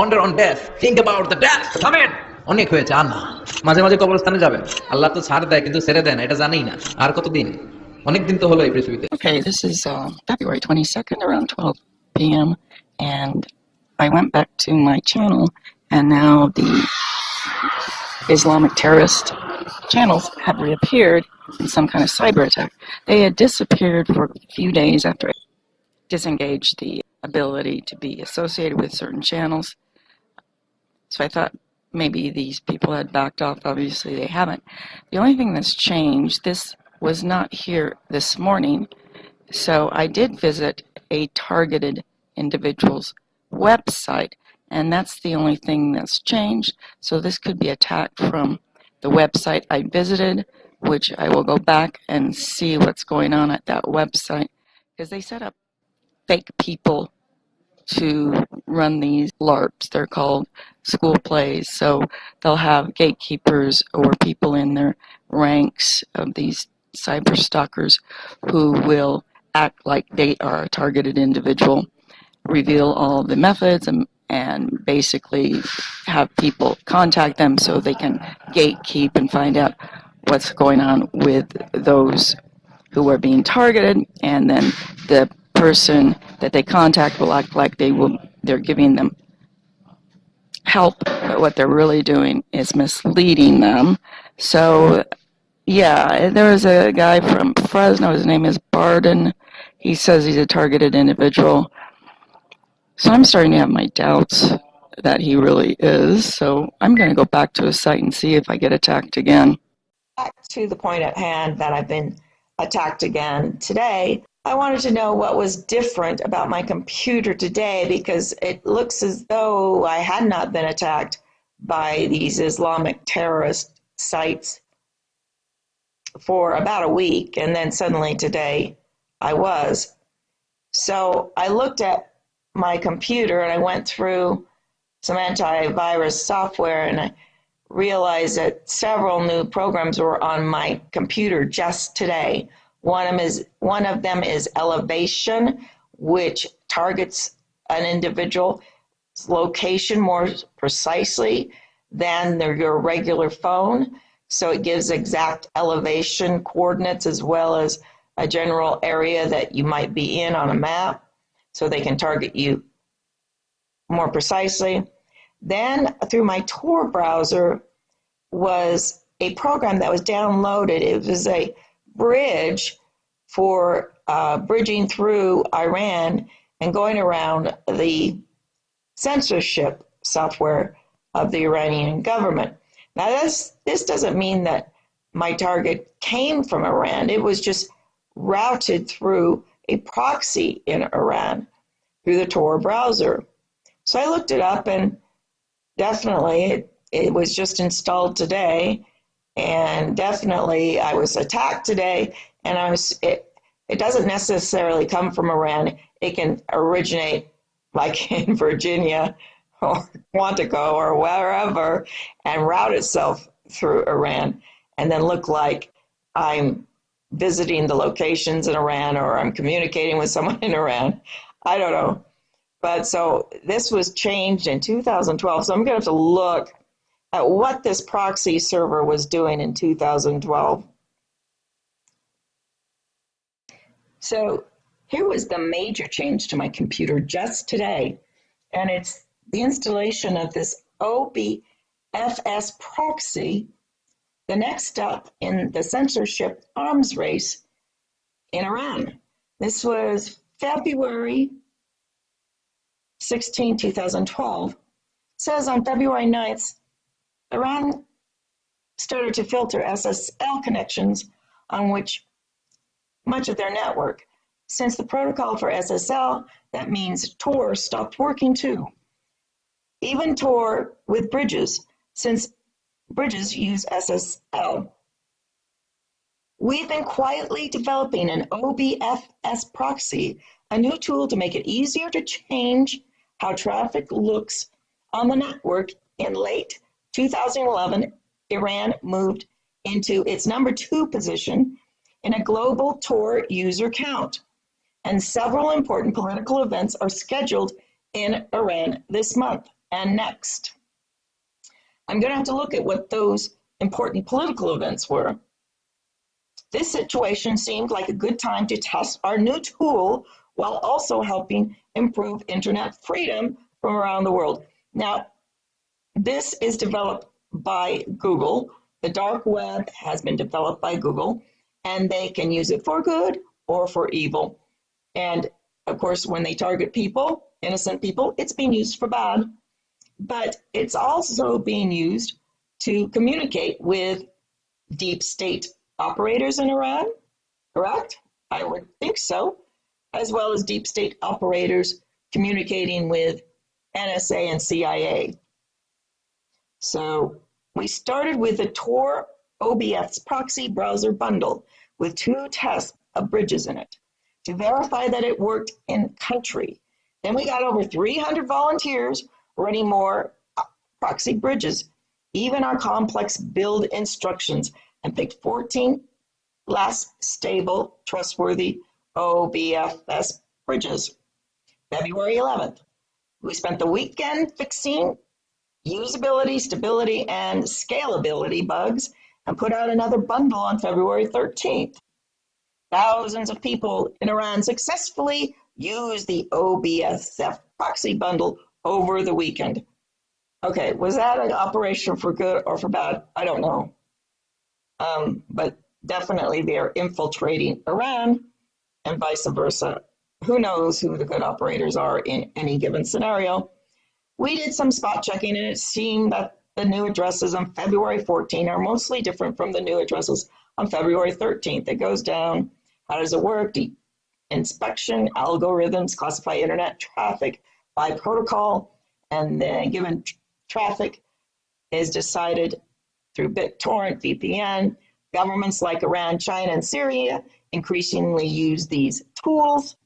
ponder on death, think about the death, থামেন, অনেক হয়েছে আর না। মাঝে মাঝে কবরস্থানে যাবেন, আল্লাহ তো ছাড় দেয় কিন্তু ছেড়ে দেয় না, এটা জানেই না। আর কতদিন? অনেক দিন তো হলো এই পৃথিবীতে। Okay, this is February 22nd around 12 p.m. and I went back to my channel and now the Islamic terrorist channels have reappeared in some kind of cyber attack. They had disappeared for a few days after I disengaged the ability to be associated with certain channels. So I thought maybe these people had backed off. Obviously they haven't. The only thing that's changed, this was not here this morning, so I did visit a targeted individual's website, and that's the only thing that's changed. So this could be attacked from the website I visited, which I will go back and see what's going on at that website, because they set up fake people to run these LARPs. They're called school plays. So they'll have gatekeepers or people in their ranks of these cyber stalkers who will act like they are a targeted individual, reveal all the methods, and basically have people contact them so they can gatekeep and find out what's going on with those who are being targeted, and then the person that they contact will act like they're giving them help, but what they're really doing is misleading them. So yeah, there was a guy from Fresno, his name is Barden. He says he's a targeted individual. So I'm starting to have my doubts that he really is. So I'm going to go back to his site and see if I get attacked again. Back to the point at hand that I've been attacked again today. I wanted to know what was different about my computer today, because it looks as though I had not been attacked by these Islamic terrorist sites for about a week, and then suddenly today I was. So I looked at my computer and I went through some antivirus software, and I realized that several new programs were on my computer just today. One of them is Elevation, which targets an individual's location more precisely than your regular phone. So it gives exact elevation coordinates as well as a general area that you might be in on a map, so they can target you more precisely. Then through my Tor browser was a program that was downloaded. It was a bridge for bridging through Iran and going around the censorship software of the Iranian government. Now this doesn't mean that my target came from Iran. It was just routed through a proxy in Iran through the Tor browser. So I looked it up, and definitely it was just installed today. And definitely I was attacked today, and it doesn't necessarily come from Iran. It can originate like in Virginia or Quantico or wherever and route itself through Iran and then look like I'm visiting the locations in Iran or I'm communicating with someone in Iran. I don't know. But so this was changed in 2012. So I'm going to have to look at what this proxy server was doing in 2012. So here was the major change to my computer just today, and it's the installation of this OBFS proxy, the next step in the censorship arms race in Iran. This was February 16, 2012. It says on February 9th, Iran started to filter SSL connections on which much of their network. Since the protocol for SSL, that means Tor stopped working too. Even Tor with bridges, since bridges use SSL. We've been quietly developing an OBFS proxy, a new tool to make it easier to change how traffic looks on the network. In late 2011, Iran moved into its number 2 position in a global Tor user count, and several important political events are scheduled in Iran this month And next, I'm going to have to look at what those important political events were. This situation seemed like a good time to test our new tool while also helping improve internet freedom from around the world. Now, this is developed by Google. The dark web has been developed by Google, and they can use it for good or for evil. And of course, when they target people, innocent people, it's being used for bad. But it's also being used to communicate with deep state operators in Iran, correct? I would think so, as well as deep state operators communicating with NSA and CIA. So we started with the Tor OBS proxy browser bundle with 2 test of bridges in it to verify that it worked in country. Then we got over 300 volunteers running more proxy bridges, even our complex build instructions, and picked 14 less stable, trustworthy OBFS bridges. February 11th, we spent the weekend fixing usability, stability, and scalability bugs and put out another bundle on February 13th. Thousands of people in Iran successfully used the OBSF proxy bundle over the weekend. Okay, was that an operation for good or for bad? I don't know. But definitely they're infiltrating Iran and vice versa. Who knows who the good operators are in any given scenario? We did some spot checking, and it seemed that the new addresses on February 14 are mostly different from the new addresses on February 13th. It goes down. How does it work? The inspection algorithms classify internet traffic by protocol, and the given traffic is decided through BitTorrent, VPN. Governments like Iran, China, and Syria increasingly use these tools,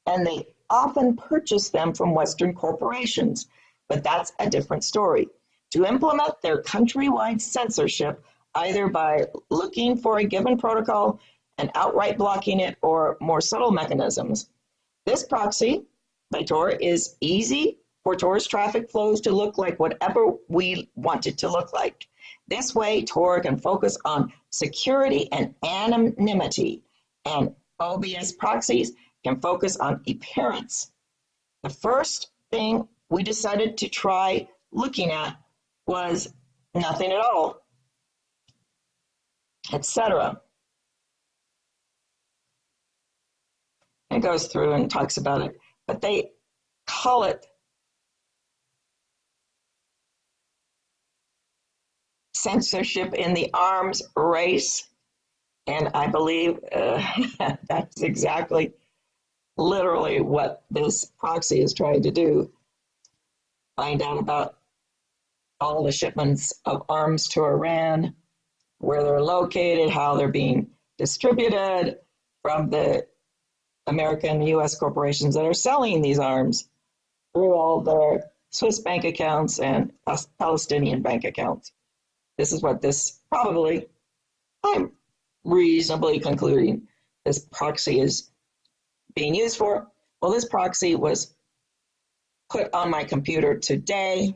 and they often purchase them from Western corporations. But that's a different story. To implement their countrywide censorship, either by looking for a given protocol and outright blocking it, or more subtle mechanisms. This proxy by Tor is easy for Tor's traffic flows to look like whatever we want it to look like. This way, Tor can focus on security and anonymity, and OBS proxies can focus on appearance. The first thing we decided to try looking at was nothing at all, etc. It goes through and talks about it, but they call it censorship in the arms race, and I believe that's exactly, literally what this proxy is trying to do. Find out about all the shipments of arms to Iran, where they're located, how they're being distributed from the American and U.S. corporations that are selling these arms through all their Swiss bank accounts and Palestinian bank accounts. This is what this probably, I'm reasonably concluding, this proxy is being used for. Well, this proxy was put on my computer today.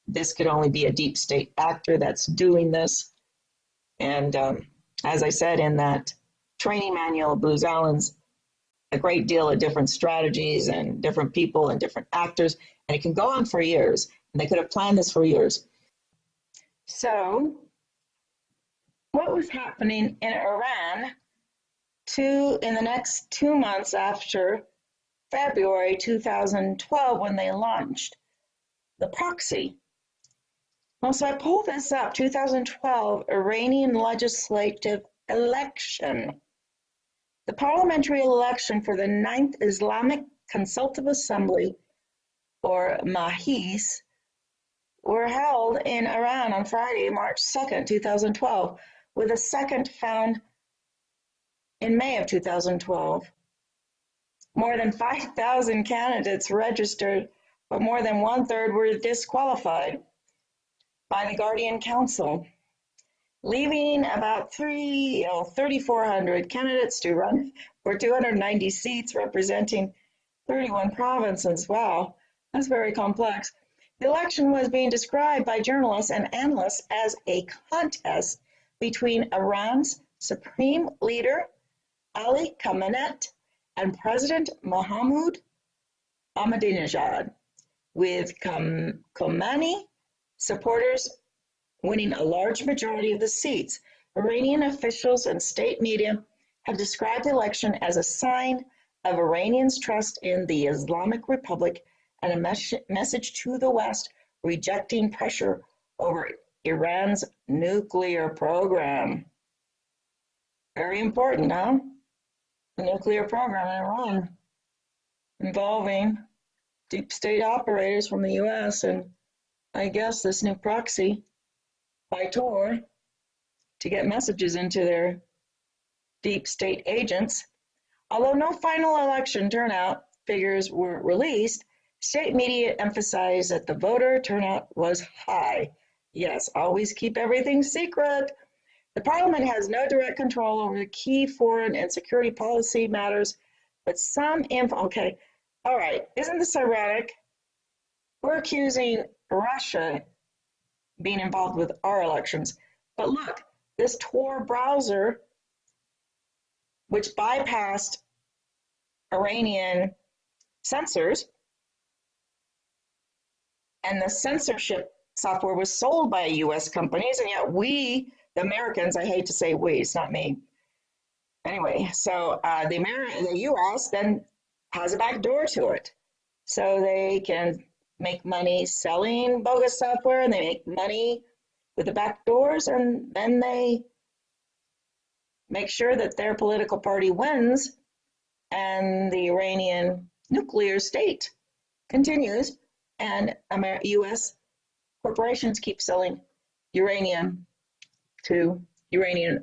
This could only be a deep state actor that's doing this. And as I said in that training manual of Booz Allen's, a great deal of different strategies and different people and different actors, and it can go on for years. And they could have planned this for years. So, what was happening in Iran in the next 2 months after February 2012 when they launched the proxy? Well, so I pulled this up, 2012 Iranian legislative election. The parliamentary election for the 9th Islamic Consultative Assembly, or Majlis, were held in Iran on Friday, March 2nd, 2012, with a second found in May of 2012. More than 5,000 candidates registered, but more than one-third were disqualified by the Guardian Council, leaving about 3,400 candidates to run for 290 seats representing 31 provinces. Wow, that's very complex. The election was being described by journalists and analysts as a contest between Iran's supreme leader, Ali Khamenei, and President Mohammed Ahmadinejad, with Khomeini supporters winning a large majority of the seats. Iranian officials and state media have described the election as a sign of Iranians' trust in the Islamic Republic and a message to the West rejecting pressure over Iran's nuclear program. Very important, huh? The nuclear program in Iran, involving deep state operators from the US and I guess this new proxy by Tor to get messages into their deep state agents. Although no final election turnout figures were released, state media emphasized that the voter turnout was high. Yes, always keep everything secret. The parliament has no direct control over the key foreign and security policy matters, but some info. Okay, all right, isn't this ironic? We're accusing Russia being involved with our elections. But look, this Tor browser, which bypassed Iranian censors, and the censorship software was sold by US companies, and yet we, the Americans, I hate to say we, it's not me. Anyway, so the US then has a back door to it. So they can make money selling bogus software, and they make money with the back doors, and then they make sure that their political party wins, and the Iranian nuclear state continues, and U.S. corporations keep selling Iranian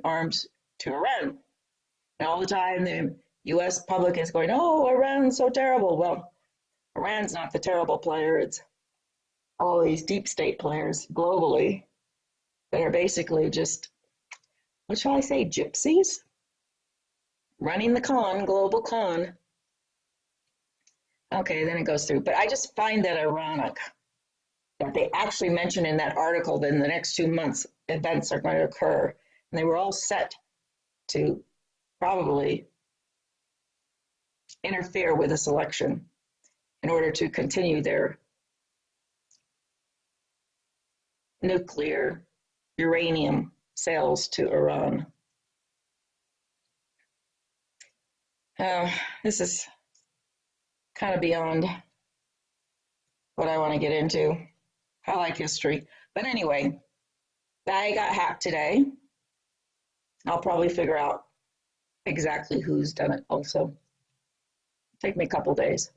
arms to Iran. And all the time, the U.S. public is going, "Oh, Iran's so terrible." Well, Iran's not the terrible player. It's all these deep state players globally that are basically just, what shall I say, gypsies? Running the con, global con. Okay, then it goes through. But I just find that ironic that they actually mention in that article that in the next 2 months events are going to occur. And they were all set to probably interfere with this election in order to continue their nuclear uranium sales to Iran. This is kind of beyond what I want to get into. I like history. But anyway, I got hacked today. I'll probably figure out exactly who's done it also. Take me a couple days.